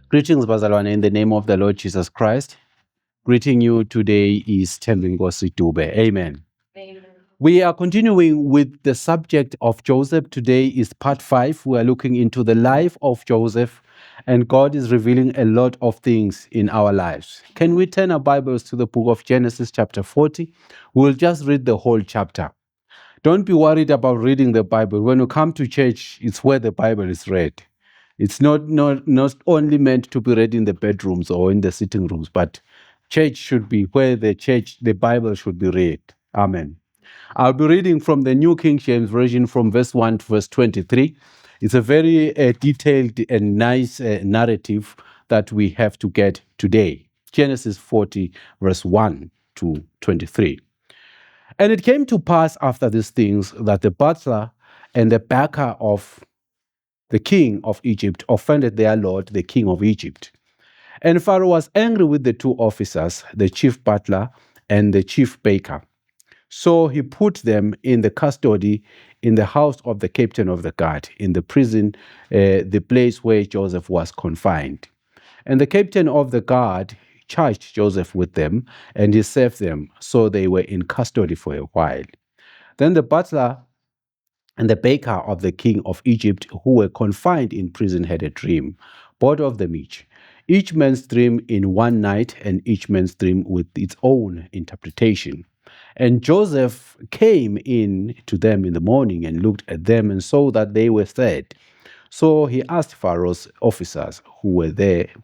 Greetings, Bazalwane, in the name of the Lord Jesus Christ. Greeting you today is Tembinkosi Dube. Amen. Amen. We are continuing with the subject of Joseph. Today is part 5. We are looking into the life of Joseph, and God is revealing a lot of things in our lives. Can we turn our Bibles to the book of Genesis, chapter 40? We'll just read the whole chapter. Don't be worried about reading the Bible. When you come to church, it's where the Bible is read. It's not only meant to be read in the bedrooms or in the sitting rooms, but church should be where the Bible should be read. Amen. I'll be reading from the New King James Version from verse 1 to verse 23. It's a very detailed and nice narrative that we have to get today. Genesis 40, verse 1 to 23. And it came to pass after these things that the butler and the baker of the king of Egypt offended their lord, the king of Egypt. And Pharaoh was angry with the two officers, the chief butler and the chief baker. So he put them in the custody in the house of the captain of the guard, in the prison, the place where Joseph was confined. And the captain of the guard charged Joseph with them, and he served them, so they were in custody for a while. Then the butler and the baker of the king of Egypt, who were confined in prison, had a dream, both of them each man's dream in one night, and each man's dream with its own interpretation. And Joseph came in to them in the morning and looked at them and saw that they were sad. So he asked Pharaoh's officers who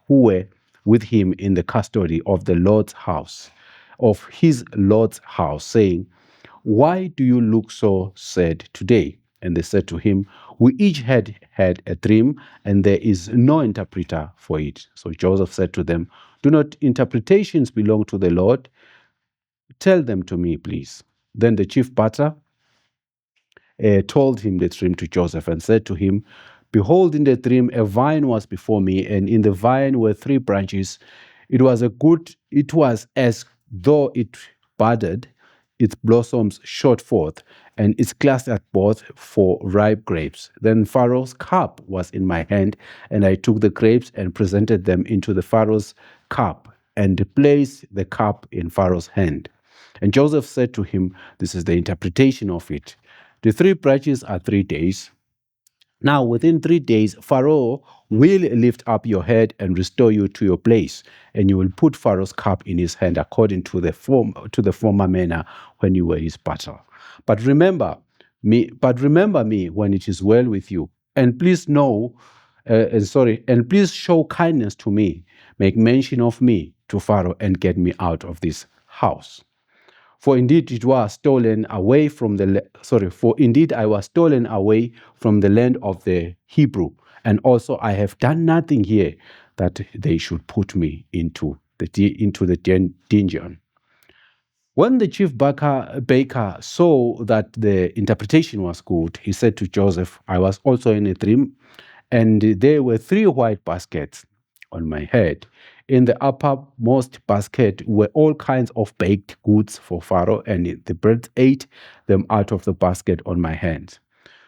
were with him in the custody of the Lord's house, of his Lord's house, saying, "Why do you look so sad today?" And they said to him, "We each had a dream, and there is no interpreter for it." So Joseph said to them, "Do not interpretations belong to the Lord? Tell them to me, please." Then the chief butler told him the dream to Joseph and said to him, "Behold, in the dream a vine was before me, and in the vine were 3 branches. It was as though it budded, its blossoms shot forth, and its clustered both for ripe grapes. Then Pharaoh's cup was in my hand, and I took the grapes and presented them into the Pharaoh's cup, and placed the cup in Pharaoh's hand." And Joseph said to him, "This is the interpretation of it. The 3 branches are 3 days. Now, within 3 days, Pharaoh will lift up your head and restore you to your place, and you will put Pharaoh's cup in his hand according to the former manner when you were his butler. But remember me when it is well with you, and please and please show kindness to me. Make mention of me to Pharaoh and get me out of this house. For indeed I was stolen away from the land of the Hebrew, and also I have done nothing here that they should put me into the dungeon." When the chief baker saw that the interpretation was good, he said to Joseph, "I was also in a dream, and there were 3 white baskets on my head. In the uppermost basket were all kinds of baked goods for Pharaoh, and the birds ate them out of the basket on my hands."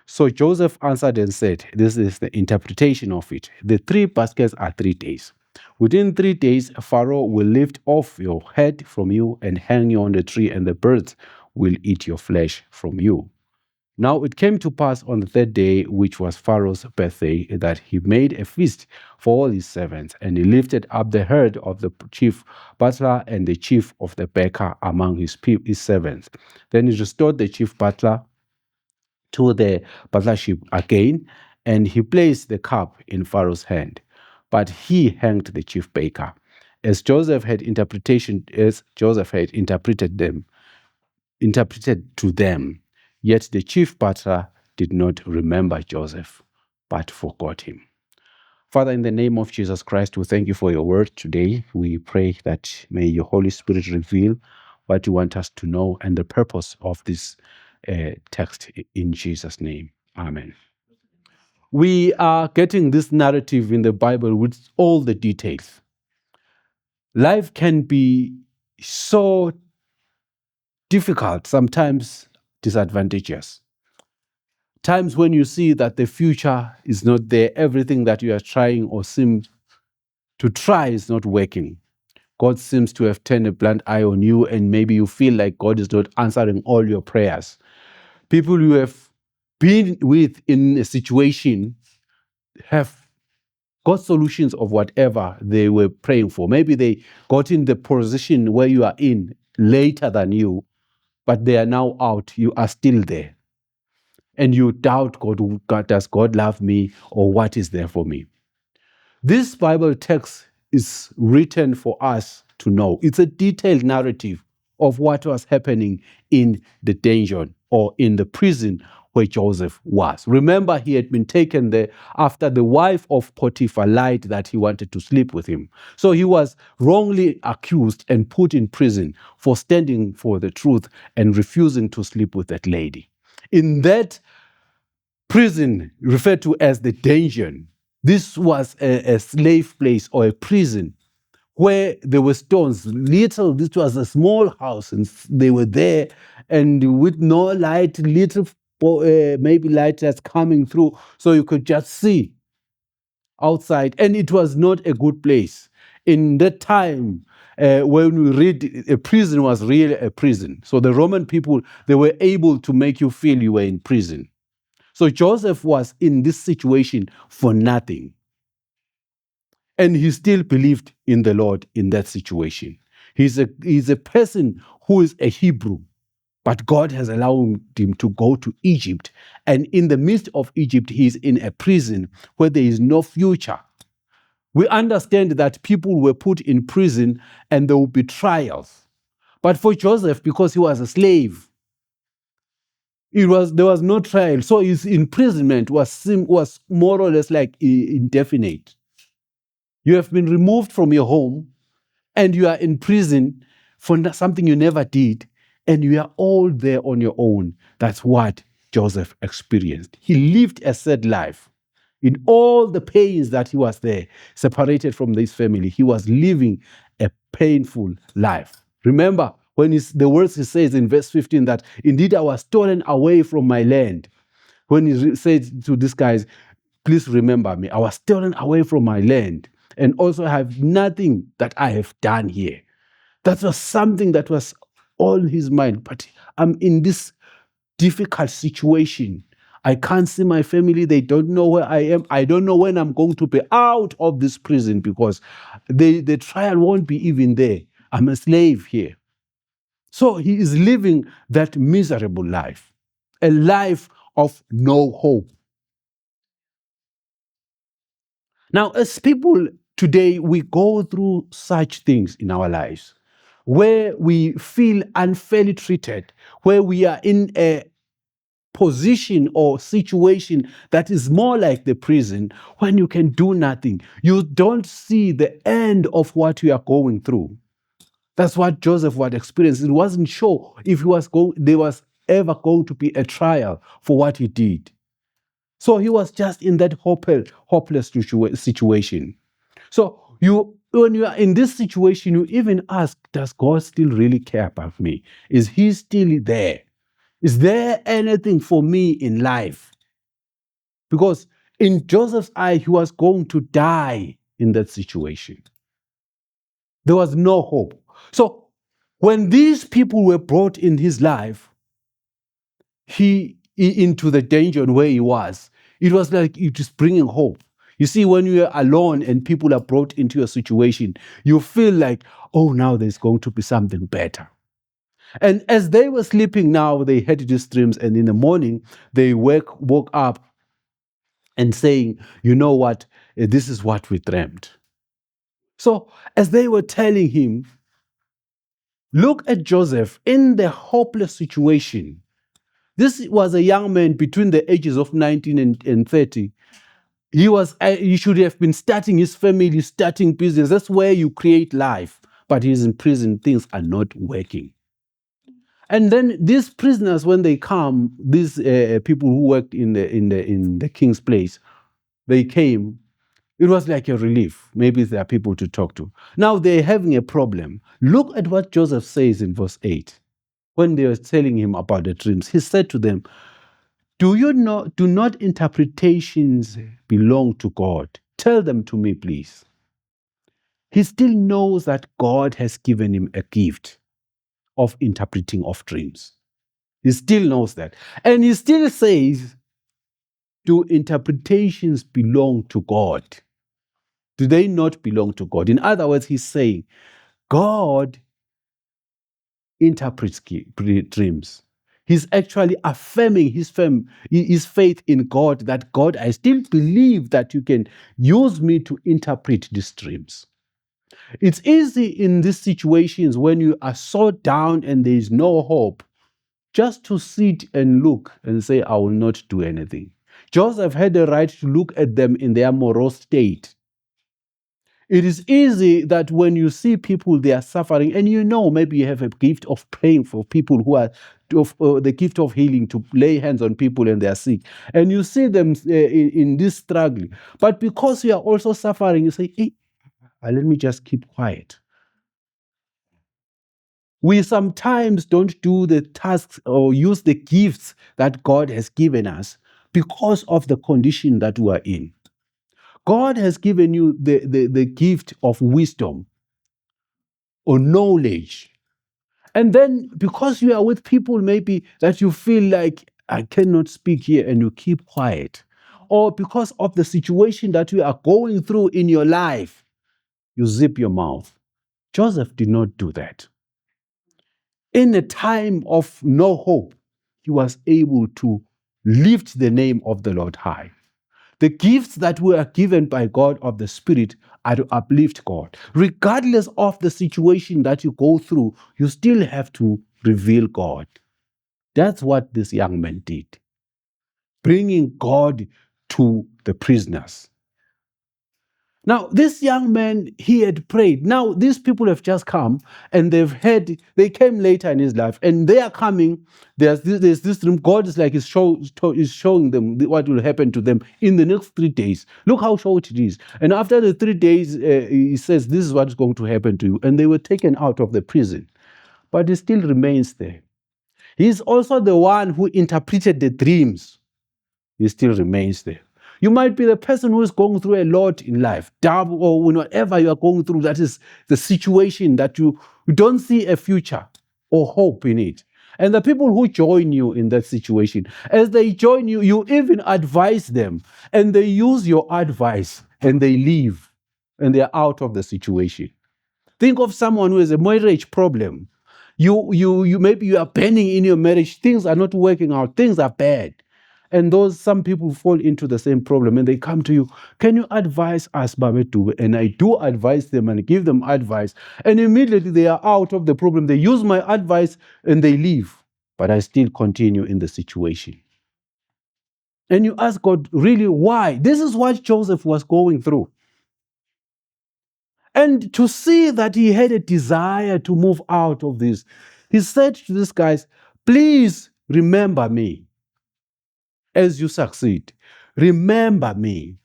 So Joseph answered and said, "This is the interpretation of it. The 3 baskets are 3 days. Within 3 days, Pharaoh will lift off your head from you and hang you on the tree, and the birds will eat your flesh from you." Now it came to pass on the 3rd day, which was Pharaoh's birthday, that he made a feast for all his servants, and he lifted up the head of the chief butler and the chief of the baker among his servants. Then he restored the chief butler to the butlership again, and he placed the cup in Pharaoh's hand. But he hanged the chief baker, as Joseph had interpreted to them. Yet the chief butler did not remember Joseph, but forgot him. Father, in the name of Jesus Christ, we thank you for your word today. We pray that may your Holy Spirit reveal what you want us to know and the purpose of this text in Jesus' name. Amen. We are getting this narrative in the Bible with all the details. Life can be so difficult, sometimes disadvantageous. Times when you see that the future is not there, everything that you are trying or seem to try is not working. God seems to have turned a blind eye on you, and maybe you feel like God is not answering all your prayers. People you have been with in a situation have got solutions of whatever they were praying for. Maybe they got in the position where you are in later than you, but they are now out. You are still there. And you doubt God, does God love me, or what is there for me? This Bible text is written for us to know. It's a detailed narrative of what was happening in the dungeon or in the prison where Joseph was. Remember, he had been taken there after the wife of Potiphar lied that he wanted to sleep with him. So he was wrongly accused and put in prison for standing for the truth and refusing to sleep with that lady. In that prison, referred to as the dungeon, this was a slave place or a prison where there were stones. This was a small house, and they were there, and with no light, maybe light that's coming through, so you could just see outside. And it was not a good place. In that time, when we read, a prison was really a prison. So the Roman people, they were able to make you feel you were in prison. So Joseph was in this situation for nothing. And he still believed in the Lord in that situation. He's a person who is a Hebrew, but God has allowed him to go to Egypt. And in the midst of Egypt, he's in a prison where there is no future. We understand that people were put in prison and there will be trials. But for Joseph, because he was a slave, there was no trial. So his imprisonment was more or less like indefinite. You have been removed from your home and you are in prison for something you never did, and you are all there on your own. That's what Joseph experienced. He lived a sad life. In all the pains that he was there, separated from his family, he was living a painful life. Remember, when the words he says in verse 15 that indeed I was stolen away from my land. When he said to these guys, please remember me, I was stolen away from my land, and also have nothing that I have done here. That was something that was on his mind. But I'm in this difficult situation. I can't see my family. They don't know where I am. I don't know when I'm going to be out of this prison, because the trial won't be even there. I'm a slave here. So he is living that miserable life, a life of no hope. Now, as people today, we go through such things in our lives where we feel unfairly treated, where we are in a position or situation that is more like the prison, when you can do nothing. You don't see the end of what you are going through. That's what Joseph was experiencing. He wasn't sure if there was ever going to be a trial for what he did. So he was just in that hopeless situation. So when you are in this situation, you even ask, does God still really care about me? Is he still there? Is there anything for me in life? Because in Joseph's eye, he was going to die in that situation. There was no hope. So when these people were brought in his life, he into the danger where he was, it was like it was bringing hope. You see, when you are alone and people are brought into a situation, you feel like, oh, now there's going to be something better. And as they were sleeping now, they had these dreams, and in the morning, they woke up and saying, you know what, this is what we dreamt. So as they were telling him, look at Joseph in the hopeless situation. This was a young man between the ages of 19 and 30. He should have been starting his family, starting business. That's where you create life. But he's in prison, things are not working. And then these prisoners, when they come, these people who worked in the king's place, they came. It was like a relief. Maybe there are people to talk to. Now they're having a problem. Look at what Joseph says in verse 8. When they were telling him about the dreams, he said to them, do not interpretations belong to God? Tell them to me, please. he still knows that God has given him a gift of interpreting of dreams. He still knows that. And he still says, do interpretations belong to God? Do they not belong to God? In other words, he's saying, God interprets dreams. He's actually affirming his faith in God, that God, I still believe that you can use me to interpret these dreams. It's easy in these situations when you are so down and there is no hope, just to sit and look and say, I will not do anything. Joseph had the right to look at them in their moral state. It is easy that when you see people, they are suffering, and you know maybe you have a gift of praying for people who are the gift of healing, to lay hands on people and they are sick, and you see them in this struggle. But because you are also suffering, you say, hey, let me just keep quiet. We sometimes don't do the tasks or use the gifts that God has given us because of the condition that we are in. God has given you the gift of wisdom or knowledge. And then because you are with people maybe that you feel like, I cannot speak here, and you keep quiet. Or because of the situation that you are going through in your life, you zip your mouth. Joseph did not do that. In a time of no hope, he was able to lift the name of the Lord high. The gifts that were given by God of the Spirit are to uplift God. Regardless of the situation that you go through, you still have to reveal God. That's what this young man did, bringing God to the prisoners. Now, this young man, he had prayed. Now, these people have just come and they came later in his life, and they are coming. There's this dream. God is like, is showing them what will happen to them in the next 3 days. Look how short it is. And after the 3 days, he says, this is what is going to happen to you. And they were taken out of the prison. But he still remains there. He's also the one who interpreted the dreams. He still remains there. You might be the person who is going through a lot in life, double or whatever you are going through, that is the situation that you don't see a future or hope in it. And the people who join you in that situation, as they join you, you even advise them, and they use your advice and they leave and they're out of the situation. Think of someone who has a marriage problem. You maybe you are burning in your marriage, things are not working out, things are bad. And some people fall into the same problem, and they come to you, can you advise us, Babetu? And I do advise them and give them advice. And immediately they are out of the problem. They use my advice and they leave. But I still continue in the situation. And you ask God, really, why? This is what Joseph was going through. And to see that he had a desire to move out of this, he said to these guys, please remember me as you succeed. Remember me.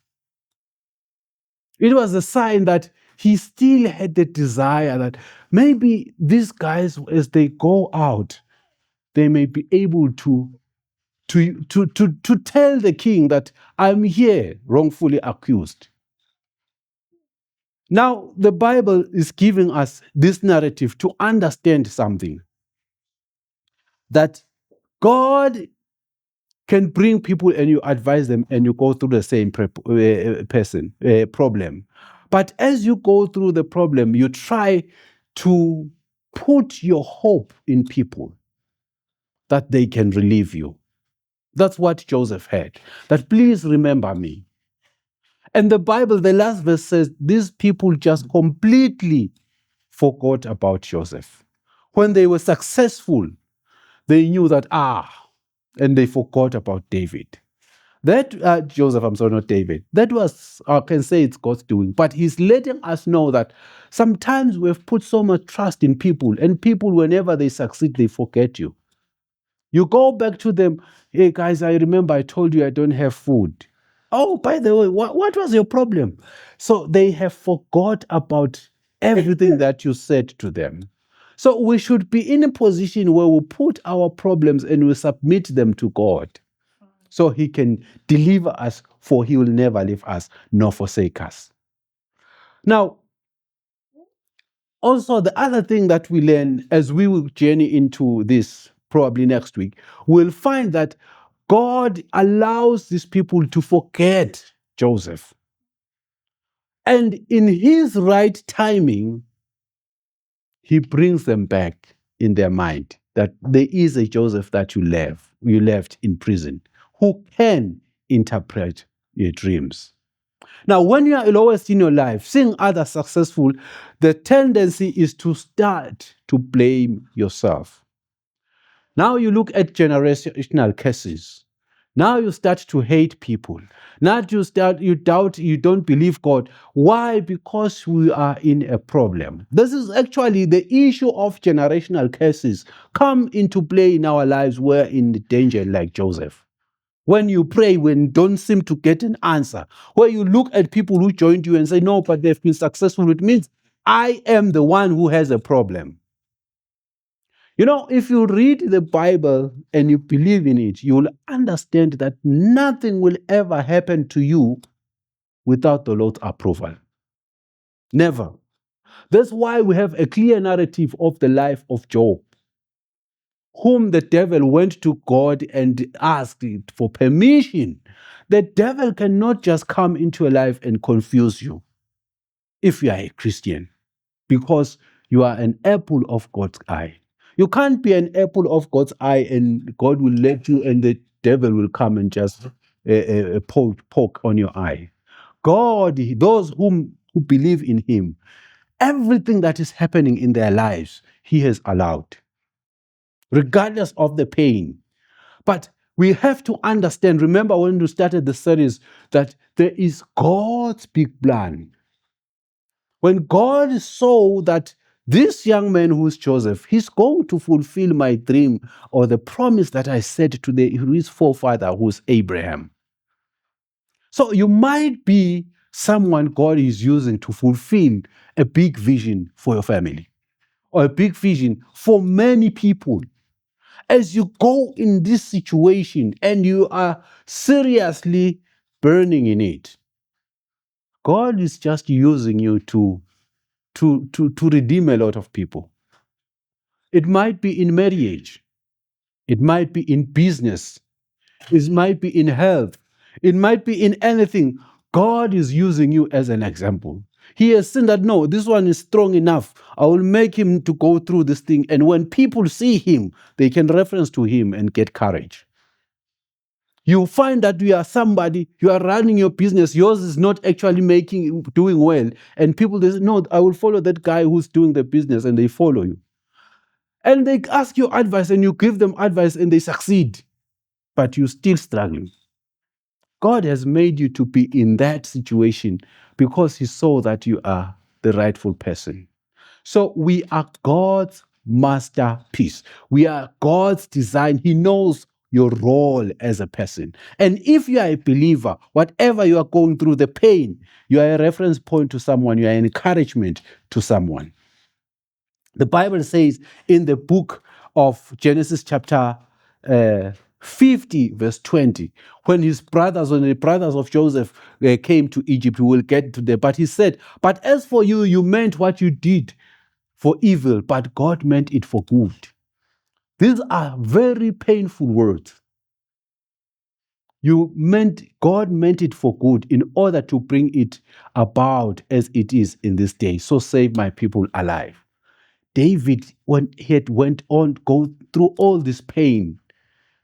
It was a sign that he still had the desire that maybe these guys, as they go out, they may be able to tell the king that I'm here wrongfully accused. Now, the Bible is giving us this narrative to understand something, that God can bring people and you advise them and you go through the same problem. But as you go through the problem, you try to put your hope in people that they can relieve you. That's what Joseph had, that please remember me. And the Bible, the last verse says, these people just completely forgot about Joseph. When they were successful, they knew that, and they forgot about David. That Joseph, I'm sorry, not David. That was, I can say it's God's doing, but he's letting us know that sometimes we've put so much trust in people, and people, whenever they succeed, they forget you. You go back to them, hey guys, I remember I told you I don't have food. Oh, by the way, what was your problem? So they have forgot about everything that you said to them. So we should be in a position where we put our problems and we submit them to God, so he can deliver us, for he will never leave us nor forsake us. Now, Also, the other thing that we learn as we will journey into this probably next week, we'll find that God allows these people to forget Joseph. And in his right timing, he brings them back in their mind that there is a Joseph that you left in prison who can interpret your dreams. Now, when you are lowest in your life, seeing others successful, the tendency is to start to blame yourself. Now you look at generational curses. Now you start to hate people. Now you doubt, you don't believe God. Why? Because we are in a problem. This is actually the issue of generational curses come into play in our lives. We're in danger like Joseph. When you pray, when you don't seem to get an answer, where you look at people who joined you and say, no, but they've been successful, it means I am the one who has a problem. You know, if you read the Bible and you believe in it, you will understand that nothing will ever happen to you without the Lord's approval. Never. That's why we have a clear narrative of the life of Job, whom the devil went to God and asked for permission. The devil cannot just come into your life and confuse you if you are a Christian, because you are an apple of God's eye. You can't be an apple of God's eye and God will let you and the devil will come and just poke on your eye. God, those who believe in him, everything that is happening in their lives, he has allowed, regardless of the pain. But we have to understand, remember when we started the series, that there is God's big plan. When God saw that this young man who's Joseph, he's going to fulfill my dream or the promise that I said to his forefather, who's Abraham. So you might be someone God is using to fulfill a big vision for your family or a big vision for many people. As you go in this situation and you are seriously burning in it, God is just using you to redeem a lot of people. It might be in marriage. It might be in business. It might be in health. It might be in anything. God is using you as an example. He has seen that, no, this one is strong enough. I will make him to go through this thing. And when people see him, they can reference to him and get courage. You find that you are somebody, you are running your business, yours is not actually doing well. And people, they say, no, I will follow that guy who's doing the business, and they follow you. And they ask you advice and you give them advice and they succeed, but you're still struggling. God has made you to be in that situation because he saw that you are the rightful person. So we are God's masterpiece. We are God's design. He knows your role as a person. And if you are a believer, whatever you are going through, the pain, you are a reference point to someone, you are an encouragement to someone. The Bible says in the book of Genesis chapter 50, verse 20, when the brothers of Joseph came to Egypt, we will get to there, but he said, but as for you, you meant what you did for evil, but God meant it for good. These are very painful words. God meant it for good in order to bring it about as it is in this day. So save my people alive. David, when he had go through all this pain,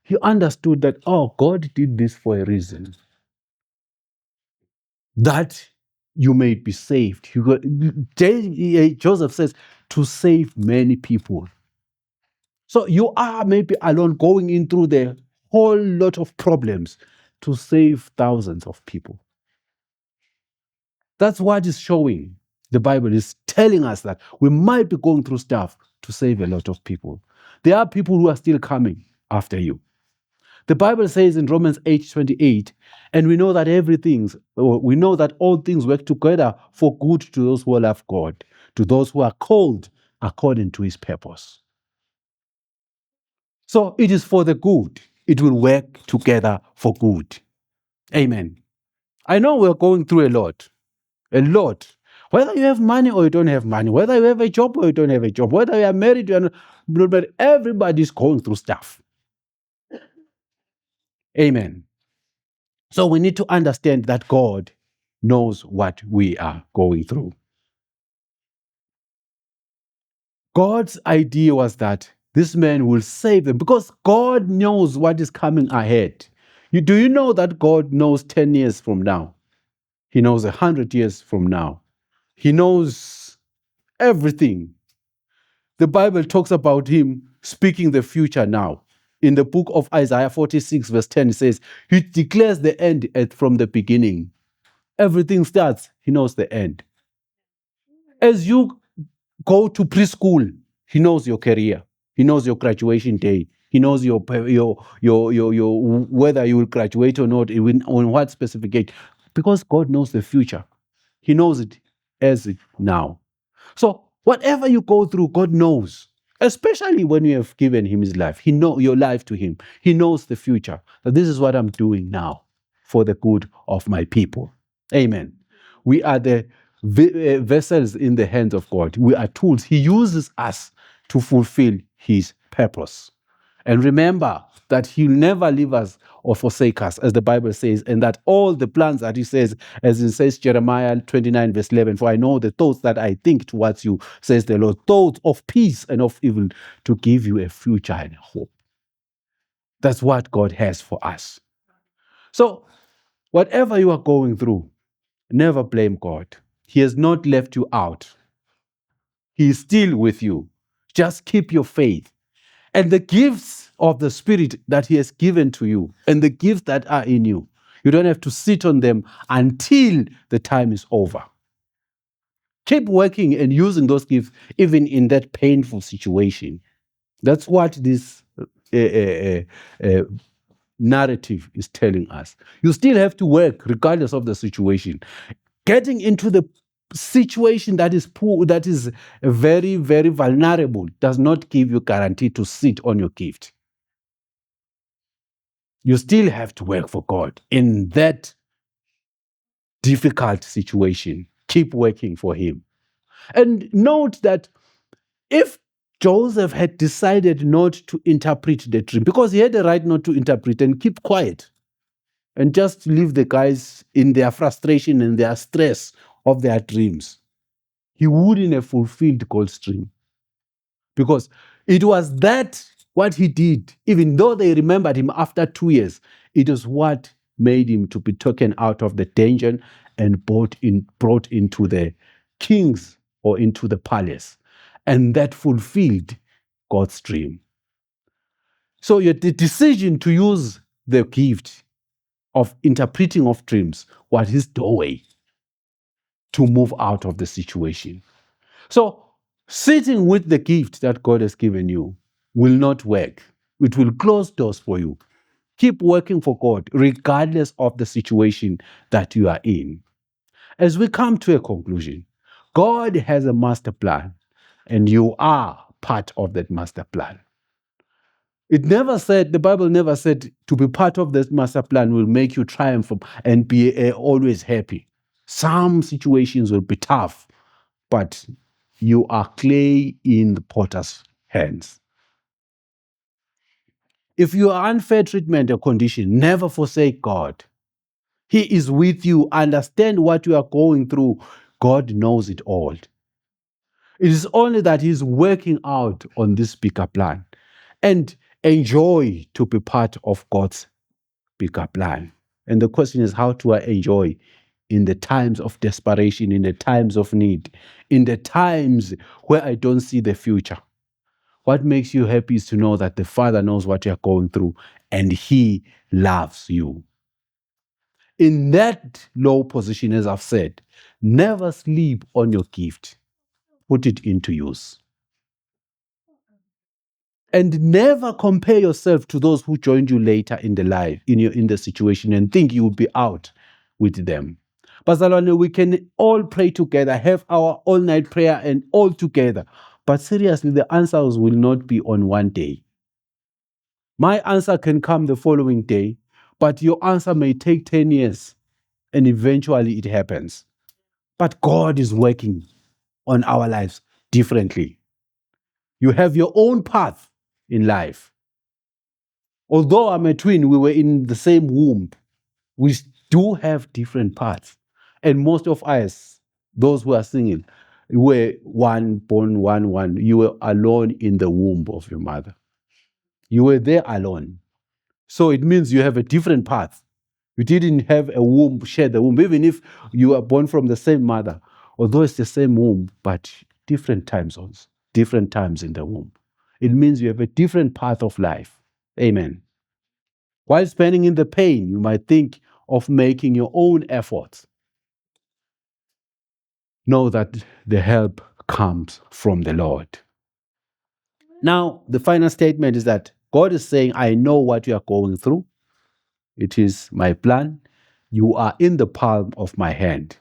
he understood that, oh, God did this for a reason. That you may be saved. Joseph says, to save many people. So you are maybe alone going in through the whole lot of problems to save thousands of people. That's what is showing. The Bible is telling us that we might be going through stuff to save a lot of people. There are people who are still coming after you. The Bible says in Romans 8:28, and we know that all things work together for good to those who love God, to those who are called according to his purpose. So it is for the good. It will work together for good. Amen. I know we're going through a lot. Whether you have money or you don't have money, whether you have a job or you don't have a job, whether you are married or not, but everybody's going through stuff. Amen. So we need to understand that God knows what we are going through. God's idea was that this man will save them because God knows what is coming ahead. Do you know that God knows 10 years from now? He knows 100 years from now. He knows everything. The Bible talks about him speaking the future now. In the book of Isaiah 46, verse 10, it says, he declares the end from the beginning. Everything starts, he knows the end. As you go to preschool, he knows your career. He knows your graduation day. He knows your whether you will graduate or not, on what specific age. Because God knows the future. He knows it as it now. So whatever you go through, God knows. Especially when you have given him his life. He knows your life to him. He knows the future. That this is what I'm doing now for the good of my people. Amen. We are the vessels in the hands of God. We are tools. He uses us to fulfill his purpose. And remember that he'll never leave us or forsake us, as the Bible says, and that all the plans that he says, as it says Jeremiah 29, verse 11, for I know the thoughts that I think towards you, says the Lord, thoughts of peace and of evil, to give you a future and hope. That's what God has for us. So, whatever you are going through, never blame God. He has not left you out. He is still with you. Just keep your faith. And the gifts of the Spirit that he has given to you and the gifts that are in you, you don't have to sit on them until the time is over. Keep working and using those gifts even in that painful situation. That's what this narrative is telling us. You still have to work regardless of the situation. Getting into the situation that is poor, that is very, very vulnerable, does not give you guarantee to sit on your gift. You still have to work for God in that difficult situation. Keep working for him. And note that if Joseph had decided not to interpret the dream, because he had the right not to interpret and keep quiet and just leave the guys in their frustration and their stress of their dreams, he wouldn't have fulfilled God's dream. Because it was that what he did, even though they remembered him after 2 years, it was what made him to be taken out of the dungeon and brought into the king's or into the palace. And that fulfilled God's dream. So the decision to use the gift of interpreting of dreams was his doorway to move out of the situation. So sitting with the gift that God has given you will not work. It will close doors for you. Keep working for God regardless of the situation that you are in. As we come to a conclusion, God has a master plan and you are part of that master plan. The Bible never said to be part of this master plan will make you triumph and be always happy. Some situations will be tough, but you are clay in the potter's hands. If you are unfair treatment or condition, never forsake God. He is with you. Understand what you are going through. God knows it all. It is only that he's working out on this bigger plan. And enjoy to be part of God's bigger plan. And the question is, how do I enjoy in the times of desperation, in the times of need, in the times where I don't see the future? What makes you happy is to know that the Father knows what you're going through and he loves you. In that low position, as I've said, never sleep on your gift. Put it into use. And never compare yourself to those who joined you later in the life, in the situation, and think you will be out with them. Bazalwane, we can all pray together, have our all-night prayer and all together. But seriously, the answers will not be on one day. My answer can come the following day, but your answer may take 10 years, and eventually it happens. But God is working on our lives differently. You have your own path in life. Although I'm a twin, we were in the same womb. We do have different paths. And most of us, those who are singing, were one born, one. You were alone in the womb of your mother. You were there alone. So it means you have a different path. You didn't have a womb, share the womb, even if you are born from the same mother, although it's the same womb, but different time zones, different times in the womb. It means you have a different path of life. Amen. While spending in the pain, you might think of making your own efforts. Know that the help comes from the Lord. Now, the final statement is that God is saying, I know what you are going through. It is my plan. You are in the palm of my hand.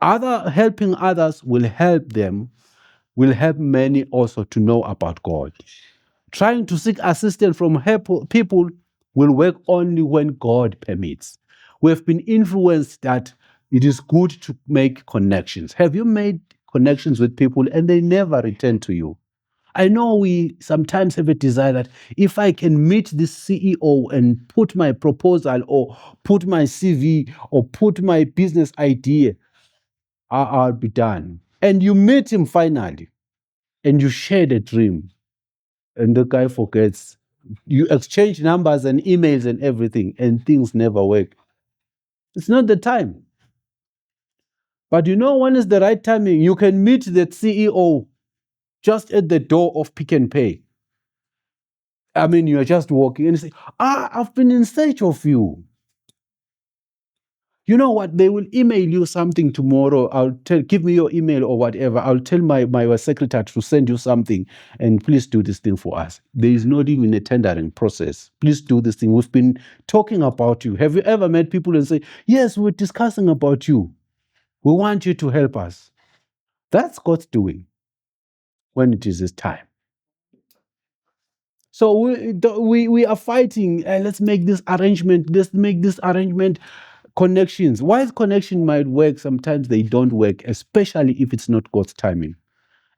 Helping others will help them, will help many also to know about God. Trying to seek assistance from people will work only when God permits. We have been influenced that it is good to make connections. Have you made connections with people and they never return to you? I know we sometimes have a desire that if I can meet this CEO and put my proposal or put my CV or put my business idea, I'll be done. And you meet him finally and you share the dream and the guy forgets. You exchange numbers and emails and everything and things never work. It's not the time. But you know when is the right timing? You can meet the CEO just at the door of Pick n Pay. I mean, you're just walking and you say, I've been in search of you. You know what? They will email you something tomorrow. Give me your email or whatever. I'll tell my secretary to send you something and please do this thing for us. There is not even a tendering process. Please do this thing. We've been talking about you. Have you ever met people and say, yes, we're discussing about you. We want you to help us. That's God's doing when it is His time. So we are fighting. Let's make this arrangement. Let's make this arrangement. Connections. While connection might work, sometimes they don't work, especially if it's not God's timing.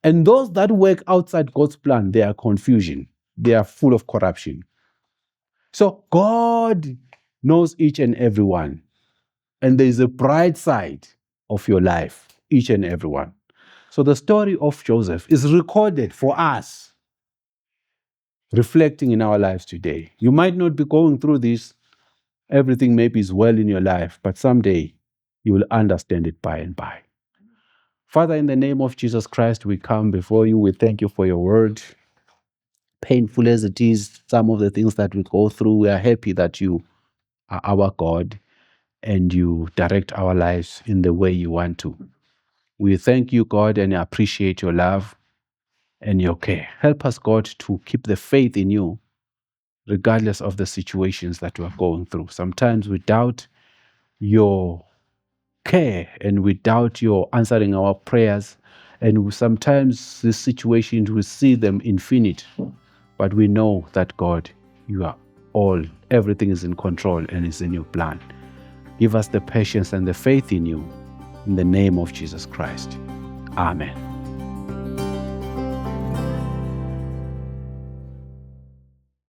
And those that work outside God's plan, they are confusion. They are full of corruption. So God knows each and every one. And there is a bright side of your life, each and every one. So the story of Joseph is recorded for us, reflecting in our lives today. You might not be going through this. Everything maybe is well in your life, but someday you will understand it by and by. Father, in the name of Jesus Christ, we come before you. We thank you for your word. Painful as it is, some of the things that we go through, we are happy that you are our God and you direct our lives in the way you want to. We thank you, God, and appreciate your love and your care. Help us, God, to keep the faith in you, regardless of the situations that we are going through. Sometimes we doubt your care and we doubt your answering our prayers. And sometimes these situations, we see them infinite. But we know that, God, you are everything is in control and is in your plan. Give us the patience and the faith in you. In the name of Jesus Christ. Amen.